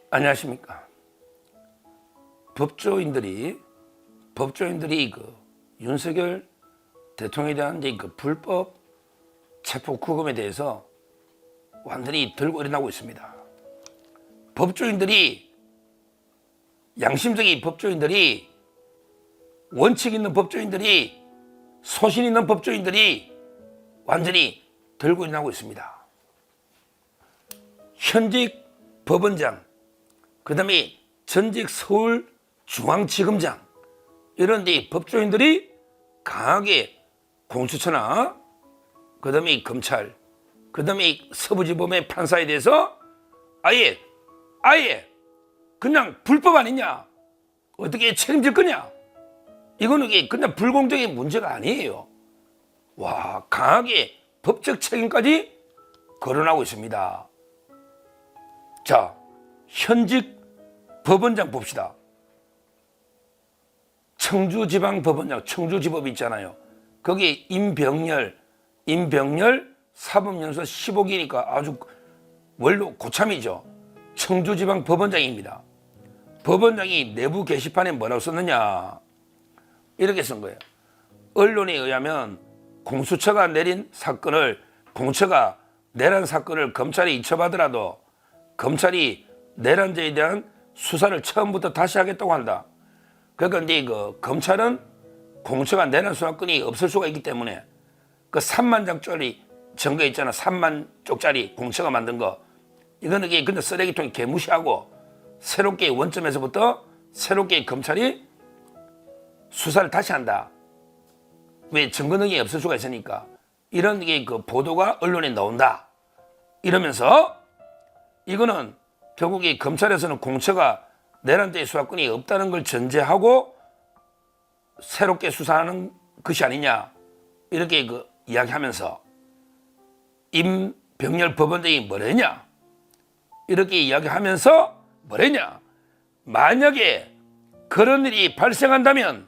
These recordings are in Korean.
안녕하십니까. 법조인들이 윤석열 대통령에 대한 불법 체포 구금에 대해서 완전히 들고 일어나고 있습니다. 양심적인 법조인들이, 원칙 있는 법조인들이, 소신 있는 법조인들이 완전히 들고 일어나고 있습니다. 현직 법원장, 그 다음에 전직 서울중앙지검장, 이런 법조인들이 강하게 공수처나 그 다음에 검찰, 그 다음에 서부지법의 판사에 대해서 아예 그냥 불법 아니냐, 어떻게 책임질 거냐, 이거는 그냥 불공정의 문제가 아니에요. 와, 강하게 법적 책임까지 거론하고 있습니다. 자, 현직 법원장 봅시다. 청주지방법원장, 청주지법 있잖아요. 거기 임병렬 사법연수 15기니까 아주 원로 고참이죠. 청주지방법원장입니다. 법원장이 내부 게시판에 뭐라고 썼느냐, 이렇게 쓴 거예요. 언론에 의하면 공수처가 내란 사건을 검찰이 이첩하더라도 검찰이 내란죄에 대한 수사를 처음부터 다시 하겠다고 한다. 그러니까 검찰은 공수처가 내란 수사권이 없을 수가 있기 때문에 그 3만 장짜리 증거 있잖아. 3만 쪽짜리 공수처가 만든 거, 이거는 그냥 쓰레기통에 개무시하고 새롭게 원점에서부터 새롭게 검찰이 수사를 다시 한다. 왜? 증거 능력이 없을 수가 있으니까. 이런 보도가 언론에 나온다. 이러면서 이거는 결국 검찰에서는 공처가 내란죄 수사권이 없다는 걸 전제하고 새롭게 수사하는 것이 아니냐, 이렇게 이야기하면서 임병렬 법원장이 뭐랬냐, 이렇게 이야기하면서 뭐랬냐, 만약에 그런 일이 발생한다면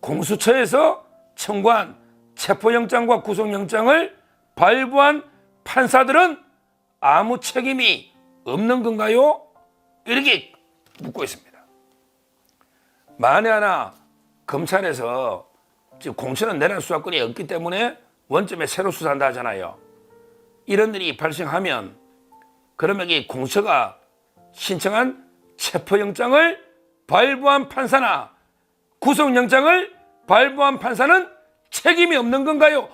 공수처에서 청구한 체포영장과 구속영장을 발부한 판사들은 아무 책임이 없는 건가요? 이렇게 묻고 있습니다. 만에 하나 검찰에서 지금 공수처는 내란 수사권이 없기 때문에 원점에 새로 수사한다 하잖아요. 이런 일이 발생하면 그러면 공수처가 신청한 체포영장을 발부한 판사나 구속영장을 발부한 판사는 책임이 없는 건가요?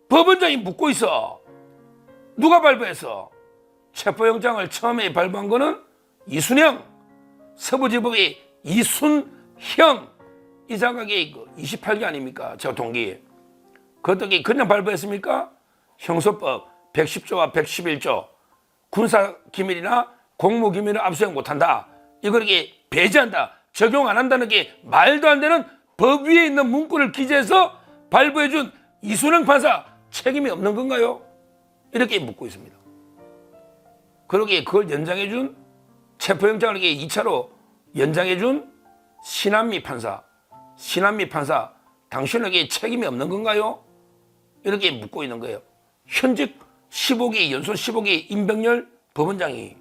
법원장이 묻고 있어. 누가 발부했어? 체포영장을 처음에 발부한 거는 이순영, 서부지법의 이순형, 이 장각이 28기 아닙니까? 저 동기. 그것도 그냥 발부했습니까? 형소법 110조와 111조, 군사기밀이나 공무기밀을 압수수색 못한다, 이걸 배제한다, 적용 안 한다는 게 말도 안 되는 법 위에 있는 문구를 기재해서 발부해준 이순영 판사 책임이 없는 건가요? 이렇게 묻고 있습니다. 그러기에 그걸 연장해준, 체포영장을 2차로 연장해준 신한미 판사, 당신에게 책임이 없는 건가요? 이렇게 묻고 있는 거예요. 현직 15기, 연속 15기 임병렬 법원장이.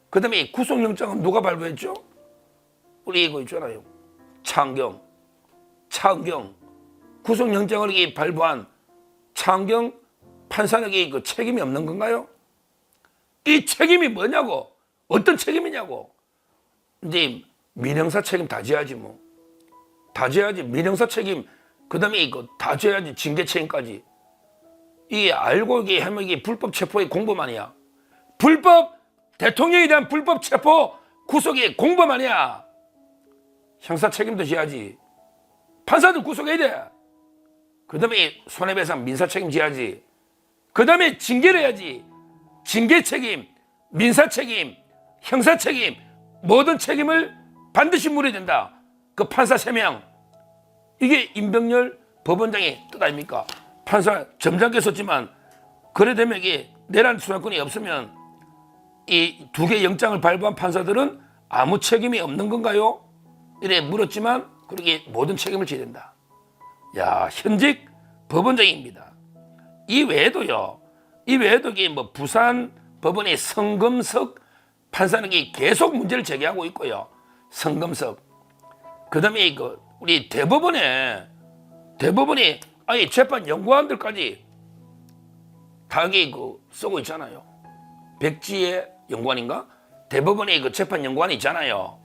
그 다음에 구속영장은 누가 발부했죠? 우리 이거 있잖아요. 차은경. 구속영장을 발부한 차은경 판사에게 책임이 없는 건가요? 이 책임이 뭐냐고, 어떤 책임이냐고. 이제 민형사 책임 다 져야지 뭐. 다 져야지. 민형사 책임, 그 다음에 다 져야지. 징계 책임까지. 이게 알고 하면 불법 체포의 공범 아니야. 대통령에 대한 불법 체포 구속의 공범 아니야. 형사 책임도 져야지. 판사들 구속해야 돼. 그 다음에 손해배상 민사 책임 져야지. 그 다음에 징계를 해야지. 징계 책임, 민사 책임, 형사 책임, 모든 책임을 반드시 물어야 된다. 그 판사 3명. 이게 임병렬 법원장의 뜻 아닙니까? 판사 점잖게 썼지만, 그래 되면 내란 수사권이 없으면 이 2개 영장을 발부한 판사들은 아무 책임이 없는 건가요? 이래 물었지만 그렇게 모든 책임을 져야 된다. 야, 현직 법원장입니다. 이 외에도 부산 법원의 성검석 판사는 계속 문제를 제기하고 있고요. 성금석. 그 다음에 우리 대법원에 아예 재판 연구원들까지 다 쓰고 있잖아요. 백지혜 연구원인가? 대법원에 재판 연구원이 있잖아요.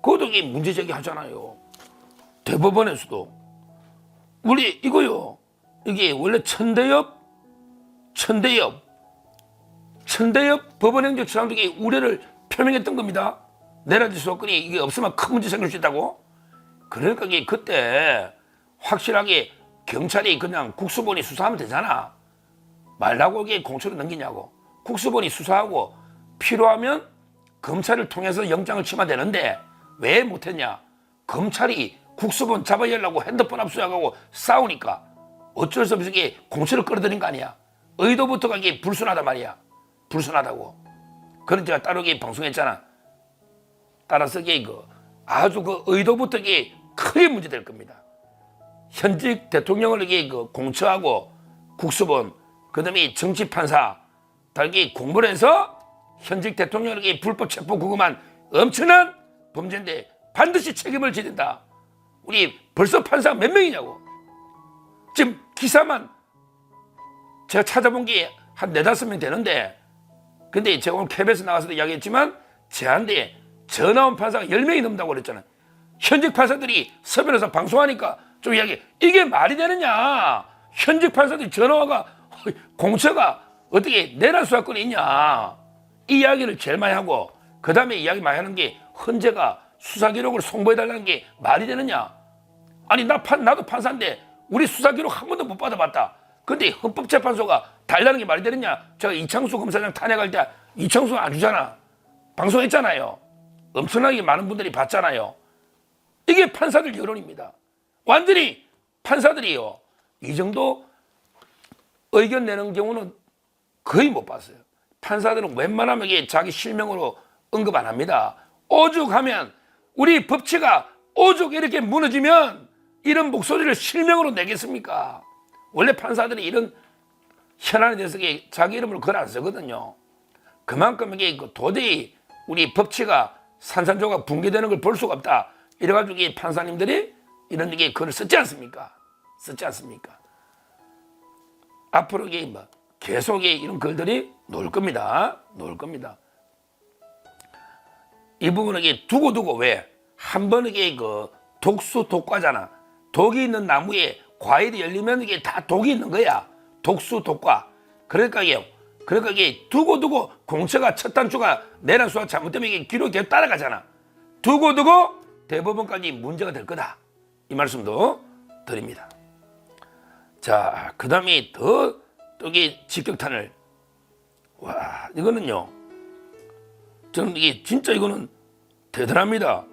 그것도 문제 제기하잖아요. 대법원에서도. 우리 이거요. 이게 원래 천대엽 법원행정처장도 우려를 표명했던 겁니다. 내란지 수사권이 이게 없으면 큰 문제 생길 수 있다고. 그러니까 그때 확실하게 경찰이 그냥 국수본이 수사하면 되잖아. 말라고 공소를 넘기냐고. 국수본이 수사하고 필요하면 검찰을 통해서 영장을 치면 되는데 왜 못했냐. 검찰이 국수본 잡아야려고 핸드폰 압수하고 싸우니까 어쩔 수 없이 공소를 끌어들인 거 아니야. 의도부터가 불순하단 말이야. 불순하다고. 그런 제가 따로 방송했잖아. 따라서 아주 의도부터 크게 문제될 겁니다. 현직 대통령을 공처하고 국수본, 그 다음에 정치판사, 달기 공부를 해서 현직 대통령에게 불법 체포 구금한 엄청난 범죄인데 반드시 책임을 지는다. 우리 벌써 판사가 몇 명이냐고. 지금 기사만 제가 찾아본 게 한 4-5명 되는데, 근데 제가 오늘 KBS 나가서도 이야기했지만 제한테 전화 온 판사가 10명이 넘는다고 그랬잖아요. 현직 판사들이 서면에서 방송하니까 좀 이야기, 이게 말이 되느냐. 현직 판사들이 전화가 공처가 어떻게 내란 수사권이 있냐. 이 이야기를 제일 많이 하고, 그 다음에 이야기 많이 하는 게 헌재가 수사 기록을 송부해달라는 게 말이 되느냐. 아니 나도 판사인데 우리 수사 기록 한 번도 못 받아봤다. 근데 헌법재판소가 달라는 게 말이 되느냐. 제가 이창수 검사장 탄핵할 때 이창수가 안 주잖아. 방송했잖아요. 엄청나게 많은 분들이 봤잖아요. 이게 판사들 여론입니다. 완전히 판사들이요. 이 정도 의견 내는 경우는 거의 못 봤어요. 판사들은 웬만하면 자기 실명으로 언급 안 합니다. 오죽하면 우리 법치가 오죽 이렇게 무너지면 이런 목소리를 실명으로 내겠습니까? 원래 판사들이 이런 현안에 대해서 자기 이름으로 글 안 쓰거든요. 그만큼 이게 도저히 우리 법치가 산산조각 붕괴되는 걸 볼 수가 없다. 이래가지고 이 판사님들이 이런 글을 쓰지 않습니까? 쓰지 않습니까? 앞으로 계속 이런 글들이 나올 겁니다. 나올 겁니다. 이 부분은 두고두고 왜? 한 번은 독수 독과잖아. 독이 있는 나무에 과일이 열리면 이게 다 독이 있는 거야. 독수 독과. 그러니까 두고두고 공처가 첫 단추가 내란 수사 잘못되면 기록이 계속 따라가잖아. 두고두고 대법원까지 문제가 될 거다. 이 말씀도 드립니다. 자, 그 다음에 또 직격탄을. 와, 이거는요. 저는 진짜 이거는 대단합니다.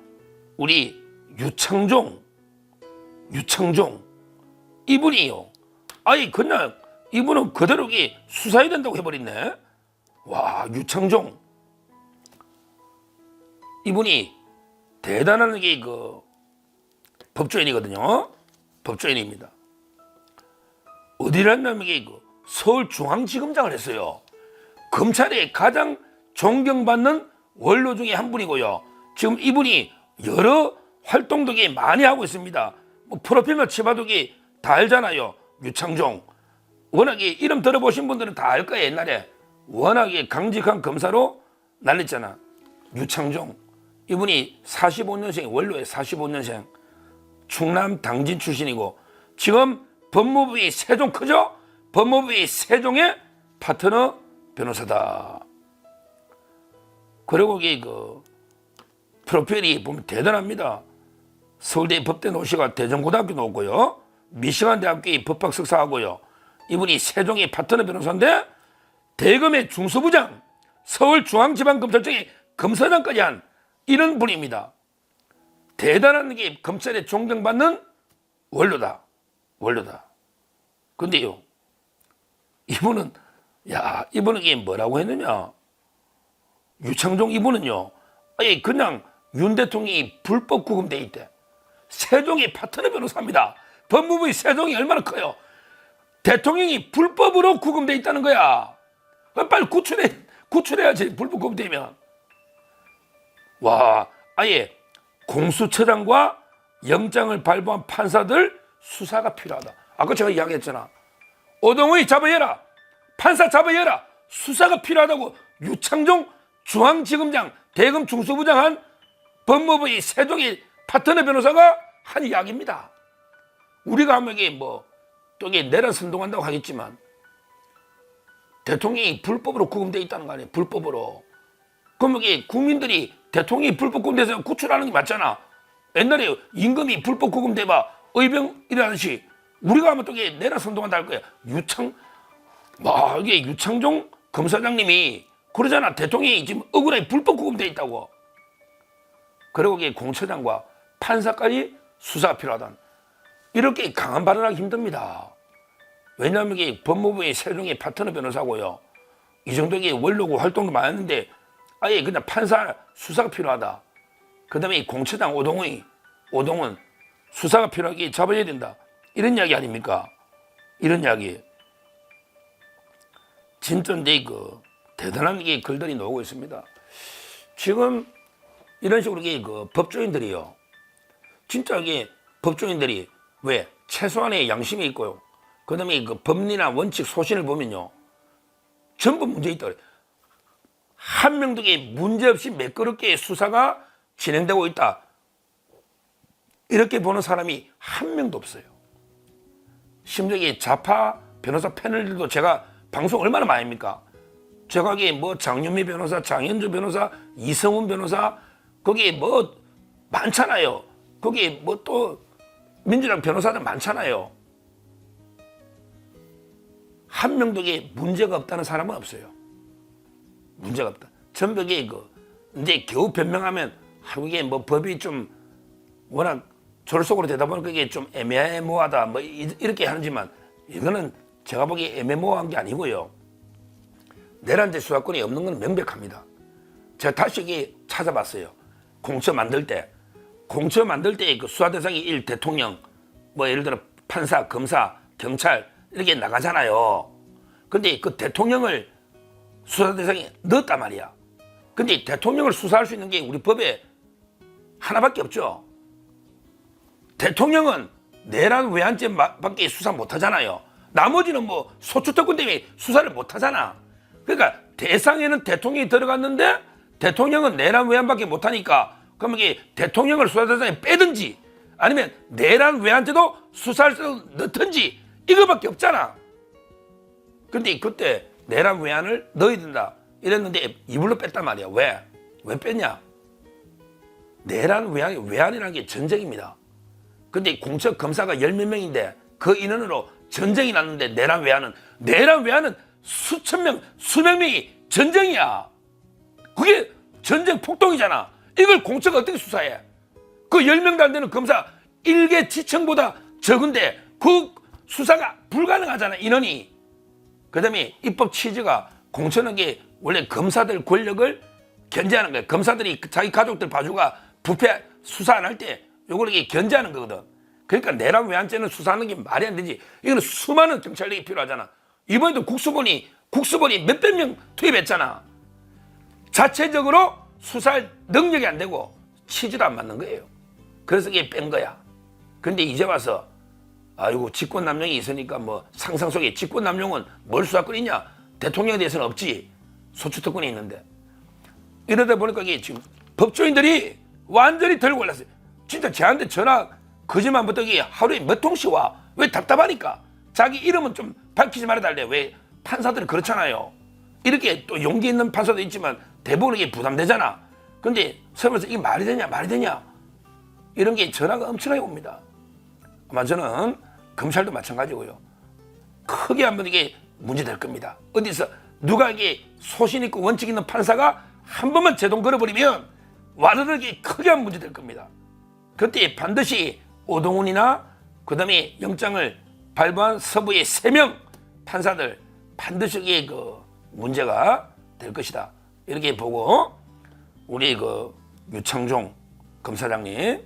우리 유창종 이분이요. 아니 그냥 이분은 그대로 수사해야 된다고 해버렸네. 와, 유창종 이분이 대단한 법조인이거든요. 법조인입니다. 어디라냐면 서울중앙지검장을 했어요. 검찰의 가장 존경받는 원로 중에 한 분이고요. 지금 이분이 여러 활동도 많이 하고 있습니다. 프로필만 치봐도 다 알잖아요. 유창종. 워낙에 이름 들어보신 분들은 다 알 거예요. 옛날에 워낙에 강직한 검사로 날렸잖아. 유창종. 이분이 45년생, 원로에 45년생. 충남 당진 출신이고 지금 법무부의 세종 크죠? 법무부의 세종의 파트너 변호사다. 그리고 프로필이 보면 대단합니다. 서울대 법대 노시가 대전고등학교 나오고요. 미시간 대학교의 법학 석사하고요. 이분이 세종의 파트너 변호사인데 대검의 중수부장, 서울중앙지방검찰청의 검사장까지 한 이런 분입니다. 대단한 검찰에 존경받는 원로다. 근데요, 이분은 뭐라고 했느냐? 유창종 이분은요, 아니 그냥 윤 대통령이 불법 구금돼 있대. 세종의 파트너 변호사입니다. 법무부의 세종이 얼마나 커요? 대통령이 불법으로 구금돼 있다는 거야. 빨리 구출해야지. 불법 구금되면. 와, 아예 공수처장과 영장을 발부한 판사들 수사가 필요하다. 아까 제가 이야기했잖아. 오동훈이 잡아내라, 판사 잡아내라, 수사가 필요하다고 유창종 중앙지검장 대검 중수부장한 법무부의 세종의 파트너 변호사가 한 이야기입니다. 우리가 하면 이게 또 이게 내란 선동한다고 하겠지만 대통령이 불법으로 구금되어 있다는 거 아니에요? 불법으로. 그럼 이게 국민들이 대통령이 불법 구금돼서 구출하는 게 맞잖아. 옛날에 임금이 불법 구금돼봐 의병 일하듯이 우리가 하면 또 이게 내란 선동한다 할 거야. 이게 유창종 검사장님이 그러잖아. 대통령이 지금 억울하게 불법 구금돼 있다고. 그리고 이게 공처장과 판사까지 수사가 필요하다. 이렇게 강한 발언하기 힘듭니다. 왜냐하면 이게 법무부의 세종의 파트너 변호사고요. 이 정도 이게 원로고 활동도 많았는데 아예 그냥 판사 수사가 필요하다. 그 다음에 공처장 오동훈 수사가 필요하게 잡아야 된다. 이런 이야기 아닙니까? 이런 이야기. 진짜 이제 대단한 게 글들이 나오고 있습니다. 지금 이런 식으로 이게 법조인들이요. 진짜 이게 법조인들이 왜 최소한의 양심이 있고요. 그 다음에 법리나 원칙 소신을 보면요. 전부 문제 있다 그래. 한 명도 문제없이 매끄럽게 수사가 진행되고 있다. 이렇게 보는 사람이 한 명도 없어요. 심지어 좌파 변호사 패널들도 제가 방송 얼마나 많이 합니까? 제가 장윤미 변호사, 장현주 변호사, 이성훈 변호사, 거기 많잖아요. 거기 또 민주당 변호사들 많잖아요. 한 명도 문제가 없다는 사람은 없어요. 문제가 없다. 전부 이제 겨우 변명하면 이게 법이 좀 워낙 졸속으로 되다 보니까 이게 좀 애매모호하다 이렇게 하지만 이거는 제가 보기에 애매모호한 게 아니고요. 내란죄 수사권이 없는 건 명백합니다. 제가 다시 이게 찾아봤어요. 공처 만들 때 수사 대상이 1 대통령, 예를 들어 판사, 검사, 경찰 이렇게 나가잖아요. 근데 그 대통령을 수사 대상에 넣었단 말이야. 근데 대통령을 수사할 수 있는 게 우리 법에 하나밖에 없죠. 대통령은 내란 외환죄밖에 수사 못 하잖아요. 나머지는 소추특권 때문에 수사를 못 하잖아. 그러니까 대상에는 대통령이 들어갔는데 대통령은 내란 외환밖에 못 하니까 그럼 이게 대통령을 수사 대상에 빼든지 아니면 내란 외환죄도 수사할 수 넣든지 이거밖에 없잖아. 근데 그때 내란 외환을 넣어야 된다 이랬는데 이불로 뺐단 말이야. 왜 뺐냐? 내란 외환이라는 게 전쟁입니다. 근데 공적 검사가 10몇 명인데 그 인원으로 전쟁이 났는데 내란 외환은 수천 명, 수백 명이 전쟁이야. 그게 전쟁 폭동이잖아. 이걸 공처가 어떻게 수사해? 그 10명도 안 되는 검사 1개 지청보다 적은데 그 수사가 불가능하잖아, 인원이. 그 다음에 입법 취지가 공처는 게 원래 검사들 권력을 견제하는 거야. 검사들이 자기 가족들 봐주가 부패 수사 안 할 때 요걸 이게 견제하는 거거든. 그러니까 내란 외환죄는 수사하는 게 말이 안 되지. 이거는 수많은 경찰력이 필요하잖아. 이번에도 국수본이 몇백 명 투입했잖아. 자체적으로 수사할 능력이 안 되고 취지도 안 맞는 거예요. 그래서 이게 뺀 거야. 근데 이제 와서 아이고 직권남용이 있으니까 상상 속에 직권남용은 뭘 수사권이냐? 대통령에 대해서는 없지. 소추특권이 있는데. 이러다 보니까 이게 지금 법조인들이 완전히 덜고 올랐어요. 진짜 저한테 전화 거짓말부터 이게 하루에 몇 통씩 와. 왜 답답하니까. 자기 이름은 좀 밝히지 말아달래. 왜 판사들은 그렇잖아요. 이렇게 또 용기 있는 판사도 있지만 대부분 이게 부담되잖아. 근데 서울에서 이게 말이 되냐? 이런 게 전화가 엄청나게 옵니다. 아마 저는 검찰도 마찬가지고요. 크게 한번 이게 문제될 겁니다. 어디서 누가 이게 소신 있고 원칙 있는 판사가 한 번만 제동 걸어버리면 와르르게 크게 한 문제될 겁니다. 그때 반드시 오동훈이나 그 다음에 영장을 발부한 서부의 3명 판사들 반드시 이게 문제가 될 것이다. 이렇게 보고 우리 유창종 검사장님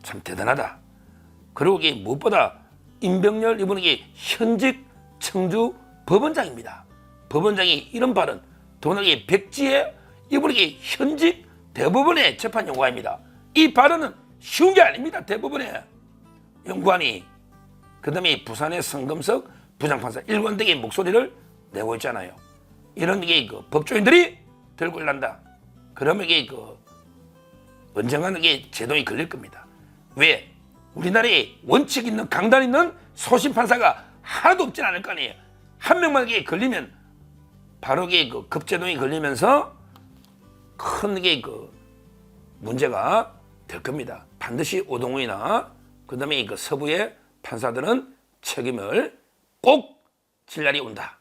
참 대단하다. 그리고 이게 무엇보다 임병렬 이분이 현직 청주 법원장입니다. 법원장이 이런 발언, 더군다나 백지에 이분이 현직 대부분의 재판 연구관입니다. 이 발언은 쉬운 게 아닙니다. 대부분의 연구관이. 그 다음에 부산의 성금석 부장판사 일관 등의 목소리를 내고 있잖아요. 이런 게 법조인들이 들고 일난다. 그러면 이게 언젠가는 이게 제동이 걸릴 겁니다. 왜? 우리나라에 원칙 있는 강단 있는 소심 판사가 하나도 없진 않을 거 아니에요. 한 명만 이게 걸리면 바로 이게 급제동이 걸리면서 큰 게 문제가 될 겁니다. 반드시 오동우이나 그다음에 서부의 판사들은 책임을 꼭 질 날이 온다.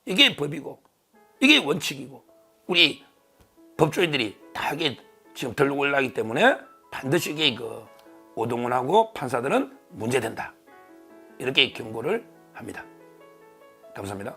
이게 법이고 이게 원칙이고 우리 법조인들이 다 이게 지금 들고 올라가기 때문에 반드시 이게 오동훈하고 판사들은 문제된다. 이렇게 경고를 합니다. 감사합니다.